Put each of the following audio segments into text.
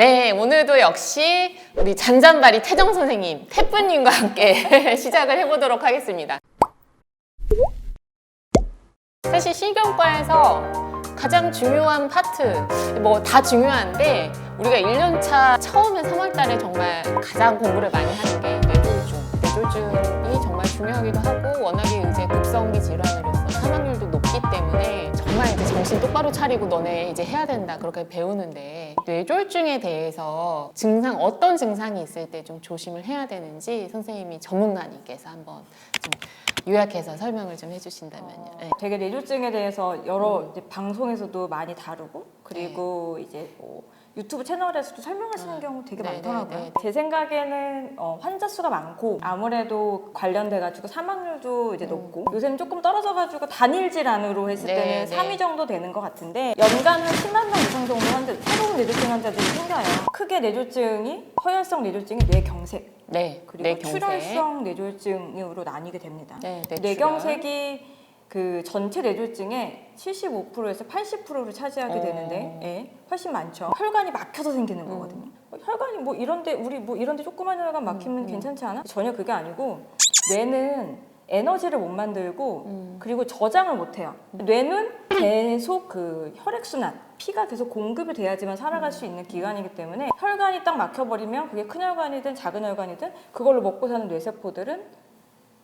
네, 오늘도 역시 우리 잔잔바리 태정 선생님, 태뿌님과 함께 시작을 해보도록 하겠습니다. 사실 실경과에서 가장 중요한 파트, 뭐 다 중요한데 우리가 1년차 처음에 3월달에 정말 가장 공부를 많이 하는 게 뇌졸중이 정말 중요하기도 하고 워낙에 이제 급성기 질환으로서 사망률도 높기 때문에 정말 이제 정신 똑바로 차리고 너네 이제 해야 된다 그렇게 배우는데 뇌졸중에 대해서 어떤 증상이 있을 때 좀 조심을 해야 되는지 선생님이 전문가님께서 한번 좀 요약해서 설명을 좀 해주신다면요. 네. 되게 뇌졸중에 대해서 여러 이제 방송에서도 많이 다루고 그리고 이제 뭐 유튜브 채널에서도 설명하시는 경우 되게 많더라고요. 제 생각에는 환자 수가 많고 아무래도 관련돼가지고 사망률도 이제 높고 요새는 조금 떨어져가지고 단일 질환으로 했을 때는 3위 정도 되는 것 같은데 연간 한 10만 명 이상 정도 새로운 뇌졸중 환자들이 생겨요. 크게 뇌졸중이 허혈성 뇌졸중이 뇌경색 그리고 뇌경색. 출혈성 뇌졸중으로 나뉘게 됩니다. 뇌경색이 그 전체 뇌졸중의 75%에서 80%를 차지하게 되는데 훨씬 많죠. 혈관이 막혀서 생기는 거거든요. 혈관이 뭐 이런데 우리 뭐 이런데 조그만 혈관 막히면 괜찮지 않아? 전혀 그게 아니고 뇌는 에너지를 못 만들고 그리고 저장을 못 해요. 뇌는 계속 그 혈액순환, 피가 계속 공급이 돼야지만 살아갈 수 있는 기관이기 때문에 혈관이 딱 막혀버리면 그게 큰 혈관이든 작은 혈관이든 그걸로 먹고 사는 뇌세포들은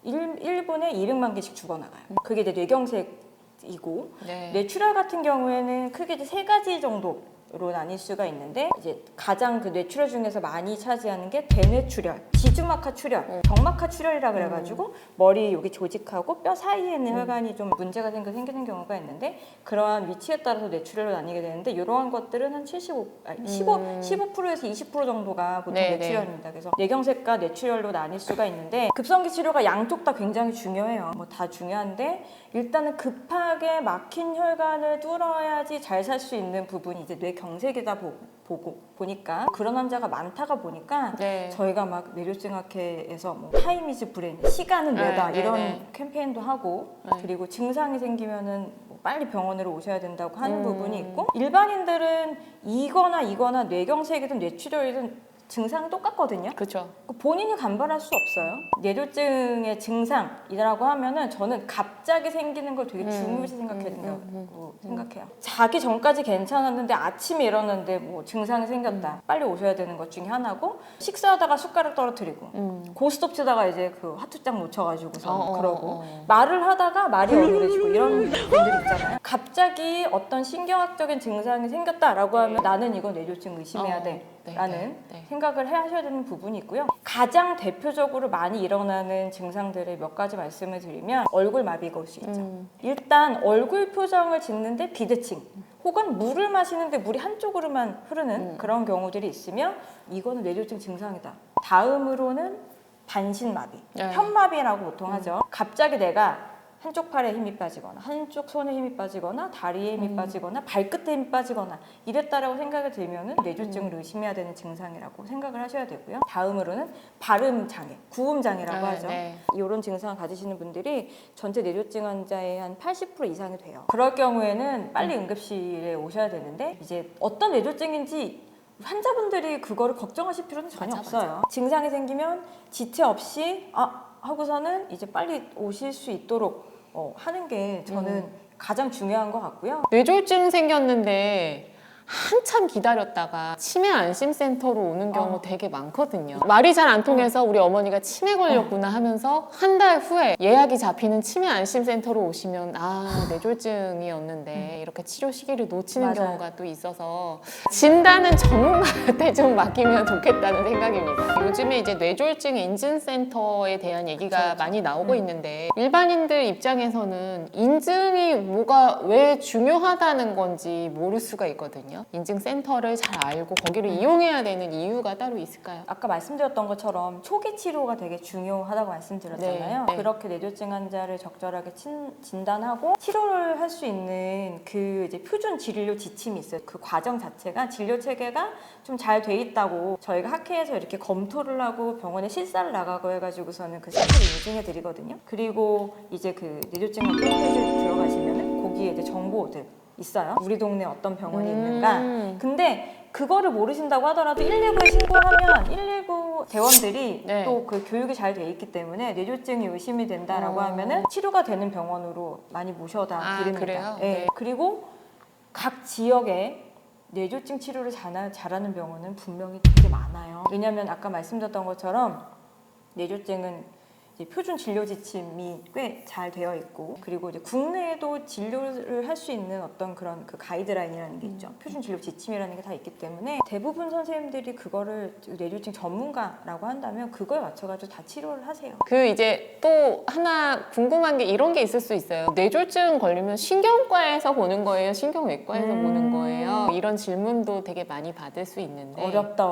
1분에 200만 개씩 죽어나가요. 그게 이제 뇌경색이고 뇌출혈 같은 경우에는 크게 이제 3가지 정도로 나뉠 수가 있는데 이제 가장 그 뇌출혈 중에서 많이 차지하는 게 대뇌출혈, 지주막하 출혈, 경막하 출혈이라 그래가지고 머리 여기 조직하고 뼈 사이에 있는 혈관이 좀 문제가 생기는 경우가 있는데 그러한 위치에 따라서 뇌출혈로 나뉘게 되는데 이러한 것들은 한 15%에서 20% 정도가 보통 뇌출혈입니다. 그래서 뇌경색과 뇌출혈로 나뉠 수가 있는데 급성기 치료가 양쪽 다 굉장히 중요해요. 뭐 다 중요한데 일단은 급하게 막힌 혈관을 뚫어야지 잘 살 수 있는 부분이 이제 뇌경색이다 보니까 그런 환자가 많다가 보니까 저희가 막 뇌졸중학회에서 뭐 타임 이즈 브레인, 시간은 뇌다 이런 캠페인도 하고 그리고 증상이 생기면은 뭐 빨리 병원으로 오셔야 된다고 하는 부분이 있고 일반인들은 이거나 뇌경색이든 뇌출혈이든 증상은 똑같거든요. 그렇죠. 본인이 감별할 수 없어요. 뇌졸중의 증상이라고 하면은 저는 갑자기 생기는 걸 되게 중요시 생각해야 된다고 생각해요. 자기 전까지 괜찮았는데 아침에 일어났는데 뭐 증상이 생겼다. 빨리 오셔야 되는 것 중에 하나고 식사하다가 숟가락 떨어뜨리고 고스톱 치다가 이제 그 화투장 놓쳐가지고서 그러고 말을 하다가 말이 어눌해지고 이런 분들이 있잖아요. 갑자기 어떤 신경학적인 증상이 생겼다라고 하면 나는 이건 뇌졸중 의심해야 돼. 라는 생각을 하셔야 되는 부분이 있고요. 가장 대표적으로 많이 일어나는 증상들을 몇 가지 말씀을 드리면 얼굴 마비가 올 수 있죠. 일단 얼굴 표정을 짓는데 비대칭 혹은 물을 마시는데 물이 한쪽으로만 흐르는 그런 경우들이 있으면 이거는 뇌졸중 증상이다. 다음으로는 반신마비, 현마비라고 보통 하죠. 갑자기 내가 한쪽 팔에 힘이 빠지거나 한쪽 손에 힘이 빠지거나 다리에 힘이 빠지거나 발끝에 힘이 빠지거나 이랬다라고 생각이 들면 뇌졸중을 의심해야 되는 증상이라고 생각을 하셔야 되고요. 다음으로는 발음장애, 구음장애라고 하죠. 이런 증상을 가지시는 분들이 전체 뇌졸중 환자의 한 80% 이상이 돼요. 그럴 경우에는 빨리 응급실에 오셔야 되는데 이제 어떤 뇌졸중인지 환자분들이 그거를 걱정하실 필요는 전혀 없어요. 증상이 생기면 지체 없이 하고서는 이제 빨리 오실 수 있도록 하는 게 저는 가장 중요한 것 같고요. 뇌졸중 생겼는데 한참 기다렸다가 치매 안심센터로 오는 경우 되게 많거든요. 말이 잘 안 통해서 우리 어머니가 치매 걸렸구나 하면서 한 달 후에 예약이 잡히는 치매 안심센터로 오시면 뇌졸중이었는데 이렇게 치료 시기를 놓치는 경우가 또 있어서 진단은 전문가한테 좀 맡기면 좋겠다는 생각입니다. 요즘에 이제 뇌졸중 인증센터에 대한 얘기가 많이 나오고 있는데 일반인들 입장에서는 인증이 뭐가 왜 중요하다는 건지 모를 수가 있거든요. 인증센터를 잘 알고 거기를 이용해야 되는 이유가 따로 있을까요? 아까 말씀드렸던 것처럼 초기 치료가 되게 중요하다고 말씀드렸잖아요. 그렇게 뇌졸중 환자를 적절하게 진단하고 치료를 할 수 있는 그 이제 표준 진료 지침이 있어요. 그 과정 자체가 진료 체계가 좀 잘 돼 있다고 저희가 학회에서 이렇게 검토를 하고 병원에 실사를 나가고 해가지고서는 그 사실을 인증해 드리거든요. 그리고 이제 그 뇌졸중 홈페이지에 들어가시면은 거기에 이제 정보들 있어요. 우리 동네 어떤 병원이 있는가. 근데 그거를 모르신다고 하더라도 119에 신고하면 119 대원들이 네. 또 그 교육이 잘 돼 있기 때문에 뇌졸중이 의심이 된다라고 하면은 치료가 되는 병원으로 많이 모셔다 드립니다. 그래요? 네. 네. 그리고 각 지역에 뇌졸중 치료를 잘하는 병원은 분명히 되게 많아요. 왜냐하면 아까 말씀드렸던 것처럼 뇌졸중은 이제 표준 진료 지침이 꽤 잘 되어 있고, 그리고 이제 국내에도 진료를 할 수 있는 어떤 그런 그 가이드라인이라는 게 있죠. 표준 진료 지침이라는 게 다 있기 때문에 대부분 선생님들이 그거를 뇌졸중 전문가라고 한다면 그거에 맞춰가지고 다 치료를 하세요. 그 이제 또 하나 궁금한 게 이런 게 있을 수 있어요. 뇌졸중 걸리면 신경과에서 보는 거예요? 신경외과에서 보는 거예요? 이런 질문도 되게 많이 받을 수 있는데 어렵다.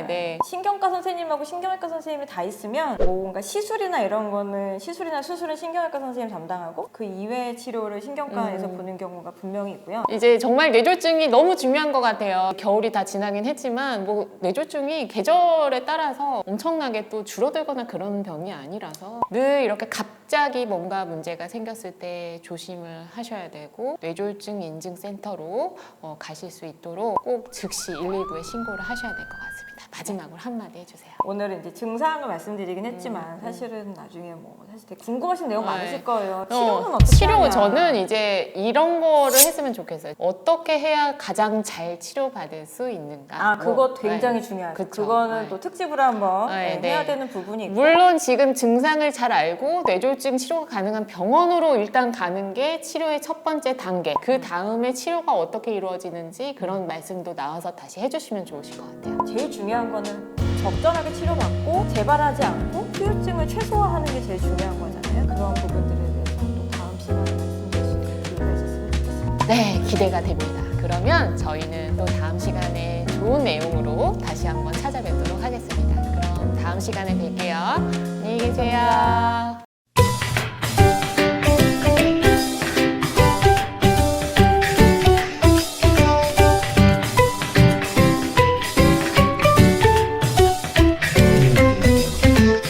네. 신경과 선생님하고 신경외과 선생님이 다 있으면 뭔가 시술이나 이런 거는 시술이나 수술은 신경외과 선생님 담당하고 그 이외의 치료를 신경과에서 보는 경우가 분명히 있고요. 이제 정말 뇌졸중이 너무 중요한 것 같아요. 겨울이 다 지나긴 했지만 뭐 뇌졸중이 계절에 따라서 엄청나게 또 줄어들거나 그런 병이 아니라서 늘 이렇게 갑자기 뭔가 문제가 생겼을 때 조심을 하셔야 되고 뇌졸중 인증센터로 가실 수 있도록 꼭 즉시 119에 신고를 하셔야 될 것 같습니다. 마지막으로 한마디 해주세요. 오늘은 이제 증상을 말씀드리긴 했지만 사실은 나중에 뭐 사실 되게 궁금하신 내용 많으실 거예요. 치료는 어떻게 치료 하냐? 저는 이제 이런 거를 했으면 좋겠어요. 어떻게 해야 가장 잘 치료받을 수 있는가? 그거 굉장히 중요하죠. 그쵸. 그거는 또 특집으로 한번 네. 해야 되는 부분이 있고. 물론 지금 증상을 잘 알고 뇌졸중 치료가 가능한 병원으로 일단 가는 게 치료의 첫 번째 단계. 그 다음에 치료가 어떻게 이루어지는지 그런 말씀도 나와서 다시 해주시면 좋으실 것 같아요. 제일 중요한 거는 적절하게 치료받고 재발하지 않고 후유증을 최소화하는 게 제일 중요한 거잖아요. 그런 부분들에 대해서 또 다음 시간에 말씀드릴 수 있으면 좋겠습니다. 네, 기대가 됩니다. 그러면 저희는 또 다음 시간에 좋은 내용으로 다시 한번 찾아뵙도록 하겠습니다. 그럼 다음 시간에 뵐게요. 안녕히 계세요.